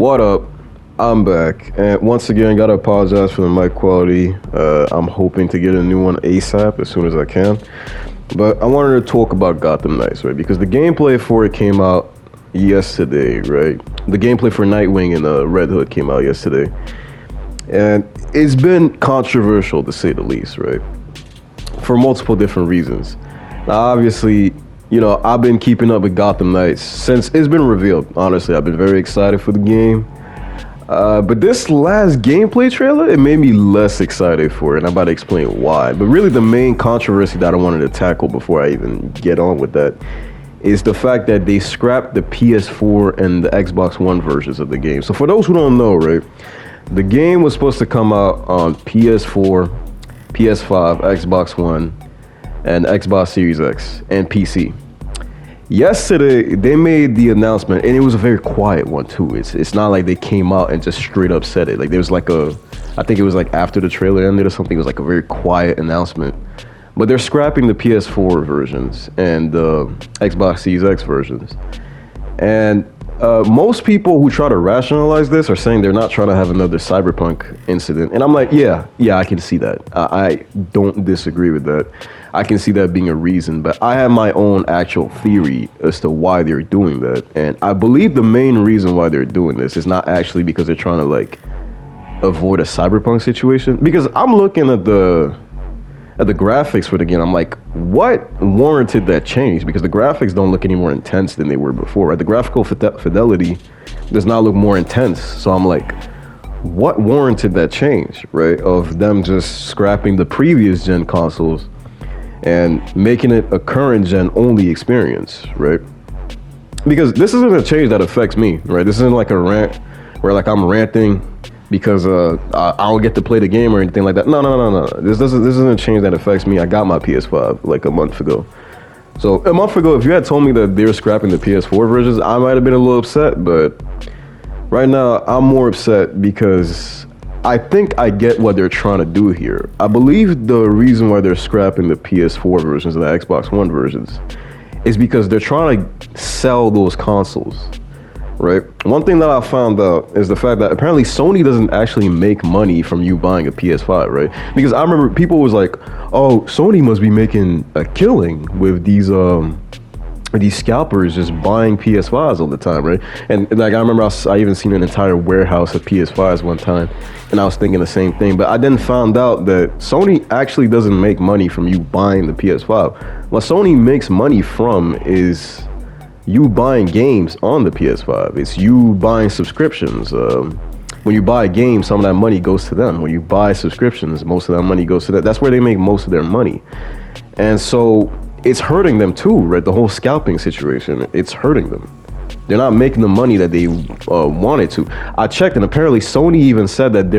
What up? I'm back, and once again, gotta apologize for the mic quality. I'm hoping to get a new one ASAP as soon as I can. But I wanted to talk about Gotham Knights, right? Because the gameplay for it came out yesterday, right? The gameplay for Nightwing and Red Hood came out yesterday, and it's been controversial to say the least, right? For multiple different reasons. Now, obviously, I've been keeping up with Gotham Knights since it's been revealed. Honestly, I've been very excited for the game. But this last gameplay trailer, it made me less excited for it, and I'm about to explain why. But really the main controversy that I wanted to tackle before I even get on with that is the fact that they scrapped the PS4 and the Xbox One versions of the game. So for those who don't know, right, the game was supposed to come out on PS4, PS5, Xbox One, and Xbox Series X, and PC. Yesterday, they made the announcement, and it was a very quiet one too. It's not like they came out and just straight up said it. Like there was I think it was like after the trailer ended or something. It was like a very quiet announcement. But they're scrapping the PS4 versions and the Xbox Series X versions. And most people who try to rationalize this are saying they're not trying to have another Cyberpunk incident. And I'm like, yeah, I can see that. I don't disagree with that. I can see that being a reason, but I have my own actual theory as to why they're doing that. And I believe the main reason why they're doing this is not actually because they're trying to avoid a Cyberpunk situation. Because I'm looking at the graphics for the game. I'm like, what warranted that change? Because the graphics don't look any more intense than they were before, right? The graphical fidelity does not look more intense. So I'm like, what warranted that change, right? Of them just scrapping the previous gen consoles and making it a current gen only experience, right? Because this isn't a change that affects me, right? This isn't like a rant where I'm ranting because I don't get to play the game or anything like that. No. This isn't a change that affects me. I got my PS5 like a month ago. So a month ago, if you had told me that they were scrapping the PS4 versions, I might have been a little upset, but right now I'm more upset because I think I get what they're trying to do here. I believe the reason why they're scrapping the PS4 versions and the Xbox One versions is because they're trying to sell those consoles, right? One thing that I found out is the fact that apparently Sony doesn't actually make money from you buying a PS5, right? Because I remember people was like, oh, Sony must be making a killing with these scalpers just buying PS5s all the time, right? And I remember I even seen an entire warehouse of PS5s one time, and I was thinking the same thing. But I then found out that Sony actually doesn't make money from you buying the PS5. What Sony makes money from is you buying games on the PS5. It's you buying subscriptions. When you buy a game, some of that money goes to them. When you buy subscriptions, most of that money goes to that. That's where they make most of their money. And so it's hurting them too, right? The whole scalping situation, it's hurting them. They're not making the money that they wanted to. I checked, and apparently Sony even said that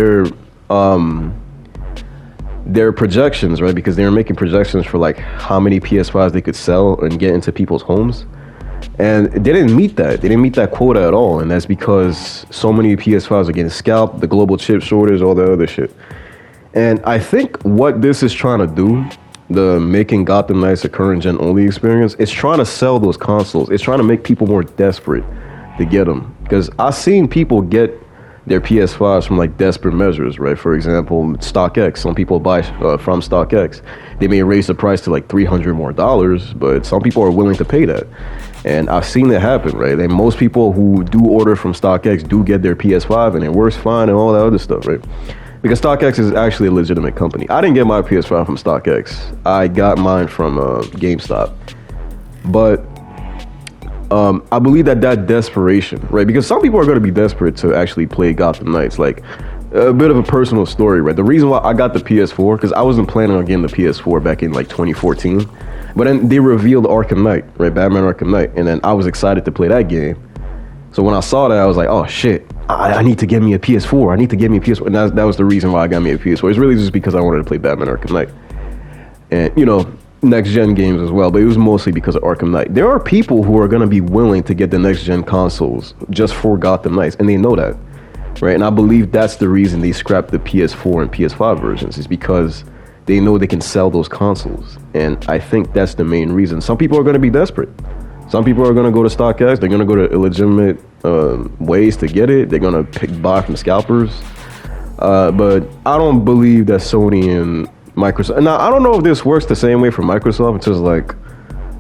their projections, right? Because they were making projections for how many PS5s they could sell and get into people's homes. And they didn't meet that. They didn't meet that quota at all. And that's because so many PS5s are getting scalped, the global chip shortage, all that other shit. And I think what this is trying to do, the making Gotham Knights a current gen only experience, it's trying to sell those consoles. It's trying to make people more desperate to get them. Because I've seen people get their PS5s from desperate measures, right? For example, StockX. Some people buy from StockX. They may raise the price to $300 more, but some people are willing to pay that. And I've seen it happen, right? And most people who do order from StockX do get their PS5 and it works fine and all that other stuff, right? Because StockX is actually a legitimate company. I didn't get my PS5 from StockX. I got mine from GameStop. But I believe that desperation, right? Because some people are going to be desperate to actually play Gotham Knights. A bit of a personal story, right? The reason why I got the PS4, because I wasn't planning on getting the PS4 back in 2014. But then they revealed Arkham Knight, right? Batman Arkham Knight. And then I was excited to play that game. So when I saw that, I was like, oh shit, I need to get me a PS4. I need to get me a PS4. And that was the reason why I got me a PS4. It's really just because I wanted to play Batman Arkham Knight. And, next gen games as well, but it was mostly because of Arkham Knight. There are people who are going to be willing to get the next gen consoles just for Gotham Knights, and they know that, right? And I believe that's the reason they scrapped the PS4 and PS5 versions, is because they know they can sell those consoles. And I think that's the main reason. Some people are going to be desperate. Some people are gonna go to StockX. They're gonna go to illegitimate ways to get it. They're gonna buy from scalpers. But I don't believe that Sony and Microsoft. Now I don't know if this works the same way for Microsoft. It's just like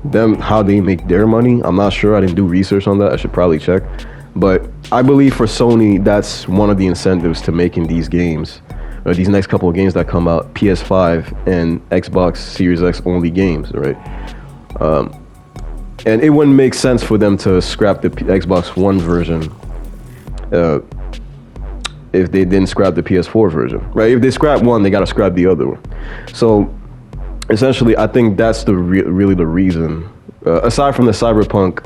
them how they make their money. I'm not sure. I didn't do research on that. I should probably check. But I believe for Sony, that's one of the incentives to making these games, or these next couple of games that come out, PS5 and Xbox Series X only games, right? And it wouldn't make sense for them to scrap the Xbox One version if they didn't scrap the PS4 version, right? If they scrap one, they gotta scrap the other one. So essentially, I think that's really the reason. Aside from the Cyberpunk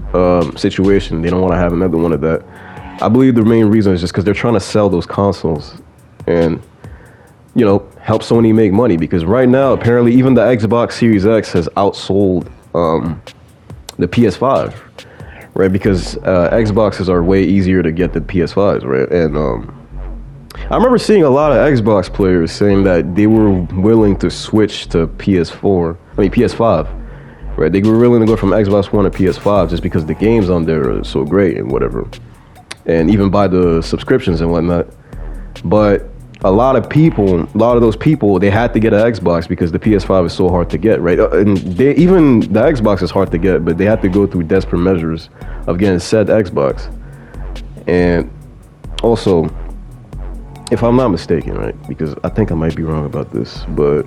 situation, they don't want to have another one of that. I believe the main reason is just because they're trying to sell those consoles and, you know, help Sony make money. Because right now, apparently, even the Xbox Series X has outsold the PS5, right? Because Xboxes are way easier to get than PS5s, right? And I remember seeing a lot of Xbox players saying that they were willing to switch to PS5, right? They were willing to go from Xbox One to PS5 just because the games on there are so great and whatever, and even buy the subscriptions and whatnot. But a lot of those people, they had to get an Xbox because the PS5 is so hard to get, right? And even the Xbox is hard to get, but they had to go through desperate measures of getting said Xbox. And also, if I'm not mistaken, right, because I think I might be wrong about this, but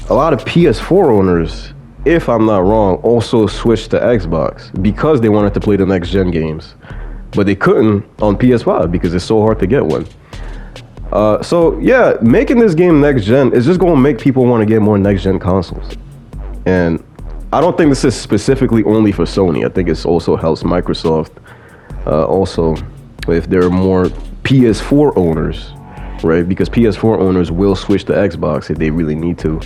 a lot of PS4 owners, if I'm not wrong, also switched to Xbox because they wanted to play the next gen games, but they couldn't on PS5 because it's so hard to get one. So yeah, making this game next gen is just going to make people want to get more next gen consoles. And I don't think this is specifically only for Sony. I think it also helps Microsoft. Also, if there are more PS4 owners, right? Because PS4 owners will switch to Xbox if they really need to.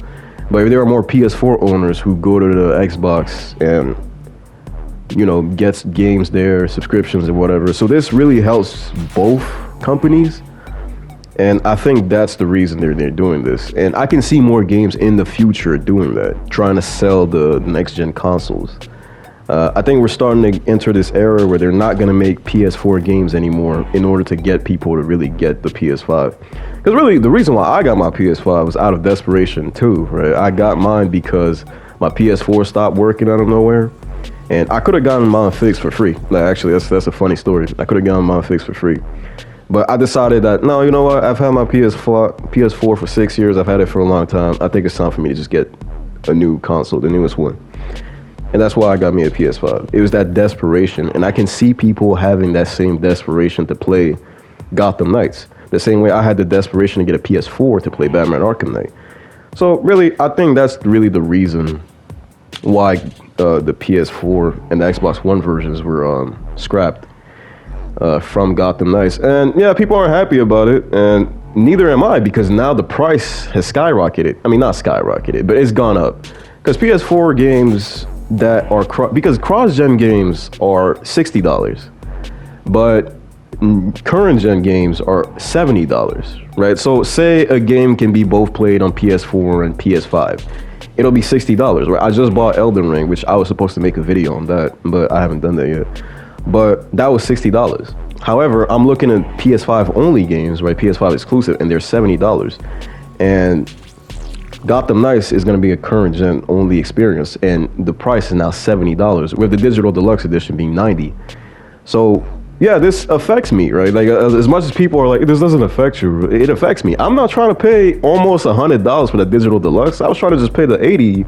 But if there are more PS4 owners who go to the Xbox and, you know, gets games there, subscriptions or whatever. So this really helps both companies. And I think that's the reason they're doing this. And I can see more games in the future doing that, trying to sell the next gen consoles. I think we're starting to enter this era where they're not going to make PS4 games anymore in order to get people to really get the PS5. Because really, the reason why I got my PS5 was out of desperation too, right? I got mine because my PS4 stopped working out of nowhere. And I could have gotten mine fixed for free. Like, actually, that's a funny story. I could have gotten mine fixed for free. But I decided that, no, you know what? I've had my PS4 for 6 years. I've had it for a long time. I think it's time for me to just get a new console, the newest one. And that's why I got me a PS5. It was that desperation. And I can see people having that same desperation to play Gotham Knights. The same way I had the desperation to get a PS4 to play Batman Arkham Knight. So really, I think that's really the reason why the PS4 and the Xbox One versions were scrapped from Gotham Knights. And yeah, people aren't happy about it. And neither am I, because now the price has skyrocketed. I mean, not skyrocketed, but it's gone up. Because PS4 games that are because cross-gen games are $60, but current gen games are $70, right? So say a game can be both played on PS4 and PS5, it'll be $60, right? I just bought Elden Ring, which I was supposed to make a video on that, but I haven't done that yet. But that was $60. However, I'm looking at PS5 only games, right? PS5 exclusive, and they're $70. And Gotham Knights is going to be a current gen only experience, and the price is now $70, with the digital deluxe edition being $90. So yeah, this affects me, right? Like, as much as people are like, this doesn't affect you, it affects me. I'm not trying to pay almost $100 for the digital deluxe. I was trying to just pay the 80,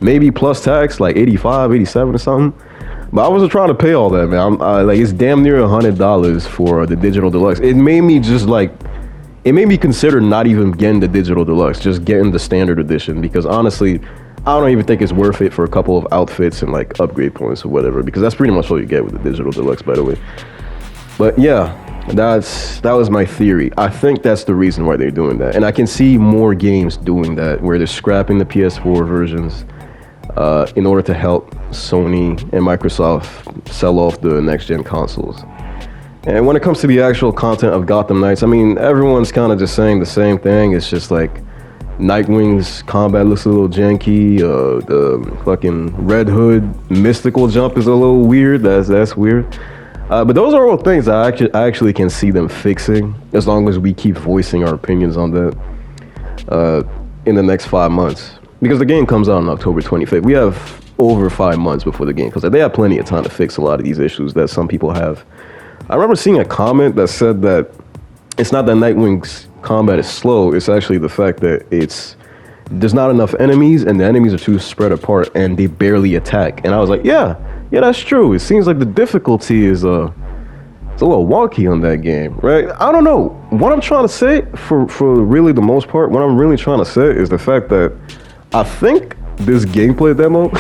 maybe plus tax, like 85, 87 or something. But I wasn't trying to pay all that, man. Like, it's damn near $100 for the digital deluxe. It made me just like, it made me consider not even getting the digital deluxe, just getting the standard edition, because honestly, I don't even think it's worth it for a couple of outfits and like upgrade points or whatever, because that's pretty much all you get with the digital deluxe, by the way. But yeah, that was my theory. I think that's the reason why they're doing that. And I can see more games doing that, where they're scrapping the PS4 versions in order to help Sony and Microsoft sell off the next-gen consoles. And when it comes to the actual content of Gotham Knights, I mean, everyone's kind of just saying the same thing. It's just like, Nightwing's combat looks a little janky. The fucking Red Hood mystical jump is a little weird. That's weird. But those are all things I actually can see them fixing as long as we keep voicing our opinions on that in the next 5 months. Because the game comes out on October 25th. We have over 5 months before the game comes out. They have plenty of time to fix a lot of these issues that some people have. I remember seeing a comment that said that it's not that Nightwing's combat is slow, it's actually the fact that there's not enough enemies and the enemies are too spread apart and they barely attack. And I was like, yeah, that's true. It seems like the difficulty is it's a little wonky on that game, right? I don't know. What I'm trying to say, for really the most part, what I'm really trying to say is the fact that I think this gameplay demo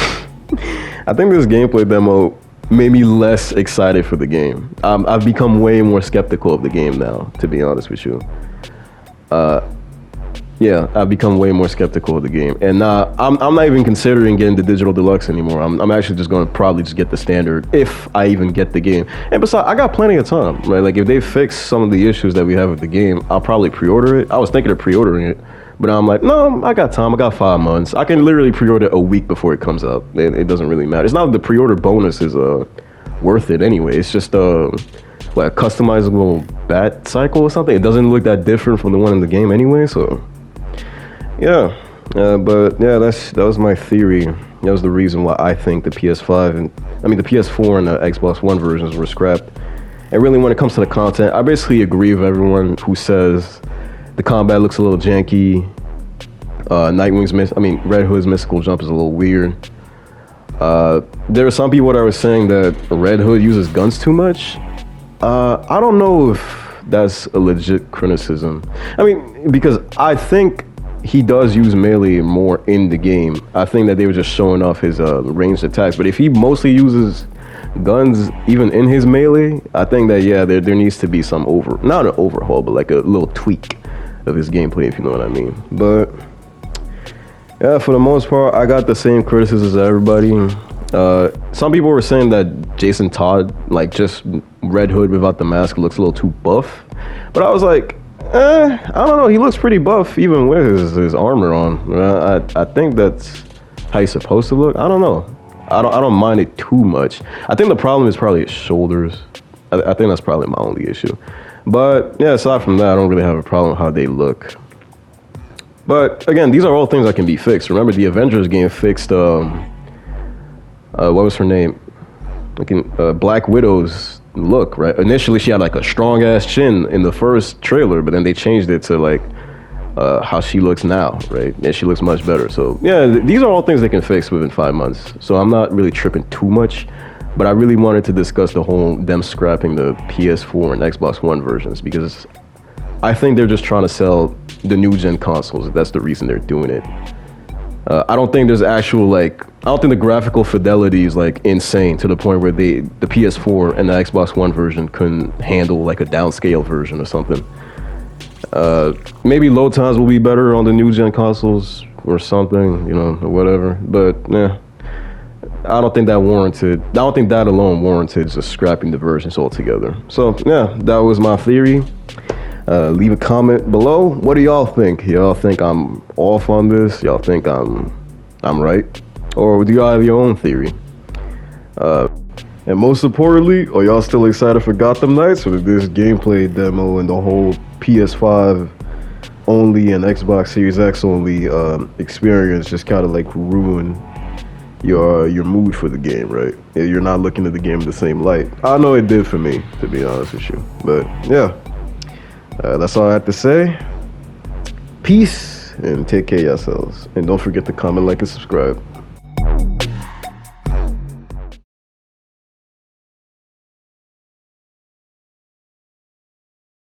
made me less excited for the game. I've become way more skeptical of the game now, to be honest with you. Yeah, I've become way more skeptical of the game, and I'm not even considering getting the digital deluxe anymore. I'm actually just going to probably just get the standard if I even get the game. And besides, I got plenty of time, right? Like if they fix some of the issues that we have with the game, I'll probably pre-order it. I was thinking of pre-ordering it, but I'm like, no, I got time. I got 5 months. I can literally pre-order a week before it comes out. It doesn't really matter. It's not that the pre-order bonus is worth it anyway. It's just like a customizable bat cycle or something. It doesn't look that different from the one in the game anyway, so yeah. But yeah, that was my theory. That was the reason why I think the PS4 and the Xbox One versions were scrapped. And really, when it comes to the content, I basically agree with everyone who says the combat looks a little janky. Red Hood's mystical jump is a little weird. There are some people that were saying that Red Hood uses guns too much. I don't know if that's a legit criticism. I mean, because I think he does use melee more in the game. I think that they were just showing off his ranged attacks. But if he mostly uses guns even in his melee, I think that, yeah, there needs to be some not an overhaul, but like a little tweak of his gameplay, if you know what I mean. But yeah, for the most part, I got the same criticisms as everybody. Some people were saying that Jason Todd, like just Red Hood without the mask, looks a little too buff. But I was like, I don't know. He looks pretty buff even with his armor on. I think that's how he's supposed to look. I don't know. I don't mind it too much. I think the problem is probably his shoulders. I think that's probably my only issue. But yeah, aside from that, I don't really have a problem with how they look. But again, these are all things that can be fixed. Remember, the Avengers game fixed what was her name? Black Widow's look, right? Initially, she had like a strong ass chin in the first trailer, but then they changed it to like how she looks now, right? And she looks much better. So yeah, these are all things they can fix within 5 months. So I'm not really tripping too much, but I really wanted to discuss the whole them scrapping the PS4 and Xbox One versions, because I think they're just trying to sell the new gen consoles. That's the reason they're doing it. I don't think there's actual I don't think the graphical fidelity is like insane to the point where the PS4 and the Xbox One version couldn't handle like a downscale version or something. Maybe load times will be better on the new gen consoles or something, you know, or whatever. But yeah, I don't think that alone warranted just scrapping the versions altogether. So yeah, that was my theory. Leave a comment below. What do y'all think? Y'all think I'm off on this? Y'all think I'm right? Or do y'all have your own theory? And most importantly, are y'all still excited for Gotham Knights, or did this gameplay demo and the whole PS5 only and Xbox Series X only experience just kind of like ruin your mood for the game, right? You're not looking at the game in the same light. I know it did for me, to be honest with you. But yeah, that's all I have to say. Peace and take care of yourselves. And don't forget to comment, like, and subscribe.